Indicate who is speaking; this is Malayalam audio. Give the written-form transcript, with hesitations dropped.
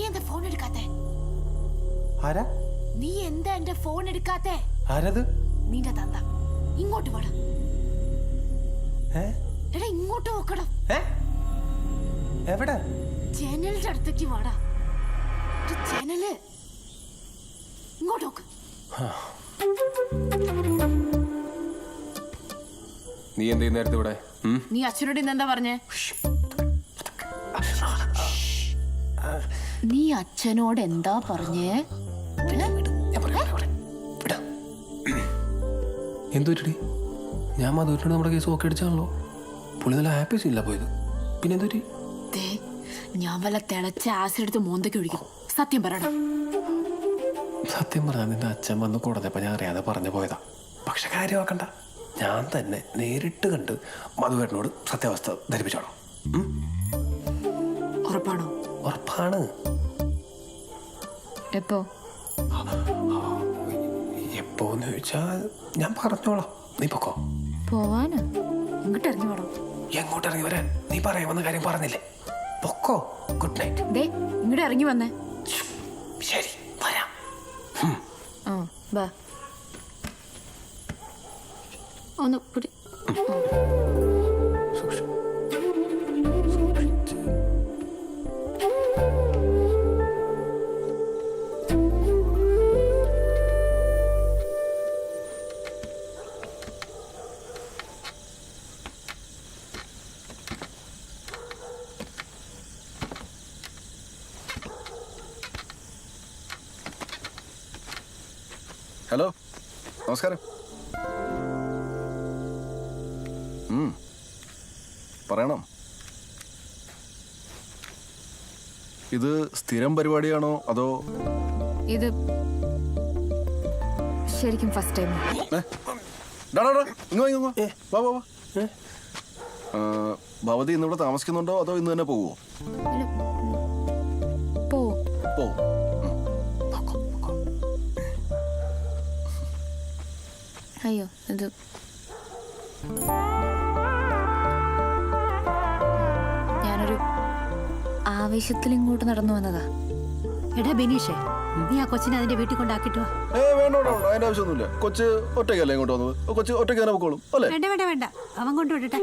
Speaker 1: എന്താ ഫോൺ എടുക്കാത്തെ?
Speaker 2: ആരാ?
Speaker 1: നീ എന്താ എന്റെ ഫോൺ എടുക്കാത്തെ?
Speaker 2: ആരത്?
Speaker 1: നിന്റെ തന്ത. ഇങ്ങോട്ട് വാടാ. എടാ ഇങ്ങോട്ട് നോക്കടാ.
Speaker 2: എവിടെ?
Speaker 1: ജനലിന്റെ അടുത്തേക്ക് വാടാ. ജനല് ഇങ്ങോട്ട് നോക്ക്.
Speaker 2: നീ എന്ത് നേരത്തെ ഇവിടെ?
Speaker 1: നീ അച്ഛനോട് ഇന്ന് എന്താ പറഞ്ഞേ? നീ അച്ഛനോട് എന്താ പറഞ്ഞേ?
Speaker 2: എന്തുപറ്റി? ഞാൻ മധുവിനോട് നമ്മുടെ കേസ് ഓക്കെ അടിച്ചാണല്ലോ. പുള്ളി നല്ല ഹാപ്പി ഇല്ല പോയത്. പിന്നെ എന്തുപറ്റി?
Speaker 1: ഞാൻ വല്ല തിളച്ച ആസിഡ് എടുത്ത് മോന്തയ്ക്ക് ഒഴിക്കും. സത്യം പറയണം.
Speaker 2: സത്യം പറഞ്ഞാൽ നിന്റെ അച്ഛൻ വന്ന് കൊടുത്തപ്പോ ഞാൻ അറിയാതെ പറഞ്ഞു പോയതാ. പക്ഷെ കാര്യമാക്കണ്ട, ഞാൻ തന്നെ നേരിട്ട് കണ്ട് മധുവേട്ടനോട് സത്യാവസ്ഥ ധരിപ്പിച്ചോളാം.
Speaker 1: ഉറപ്പാണോ?
Speaker 2: ഉറപ്പാണ്.
Speaker 1: എപ്പോ?
Speaker 2: എപ്പോന്ന് ചോദിച്ചാ ഞാൻ പറഞ്ഞോളാം. നീ പൊക്കോ.
Speaker 1: പോവാന് ഇങ്ങോട്ട് ഇറങ്ങി വേണം.
Speaker 2: എങ്ങോട്ട് ഇറങ്ങി വരാൻ? നീ പറയാമെന്ന കാര്യം പറഞ്ഞില്ലേ? പൊക്കോ. Good night.
Speaker 1: ഇങ്ങോട്ട് ഇറങ്ങി വന്നേ.
Speaker 2: ശരി, വരാം.
Speaker 1: ബാ. ഒന്ന് പിടി.
Speaker 3: ഹലോ, നമസ്കാരം. പറയണം. ഇത് സ്ഥിരം പരിപാടിയാണോ അതോ?
Speaker 1: ഇത് ശരിക്കും ഫസ്റ്റ് ടൈം.
Speaker 3: ഭവതി ഇന്നിവിടെ താമസിക്കുന്നുണ്ടോ അതോ ഇന്ന് തന്നെ പോവോ? പോ.
Speaker 1: അയ്യോ, ഇത് ഞാനൊരു ആവേശത്തിൽ ഇങ്ങോട്ട് നടന്നു വന്നതാ.
Speaker 4: എടാ ബെനീഷേ, നീ ആ കൊച്ചിനെ അതിന്റെ വീട്ടിൽ കൊണ്ടാക്കിട്ടോ?
Speaker 3: വേണ്ട, അതിന്റെ ആവശ്യമൊന്നുമില്ല. കൊച്ച് ഒറ്റയ്ക്കല്ലേ ഇങ്ങോട്ട് വന്നത്. കൊച്ച് ഒറ്റയ്ക്ക് തന്നെ പൊക്കോളും അല്ലേ?
Speaker 4: വേണ്ട, അവൻ കൊണ്ടുവിടട്ടെ.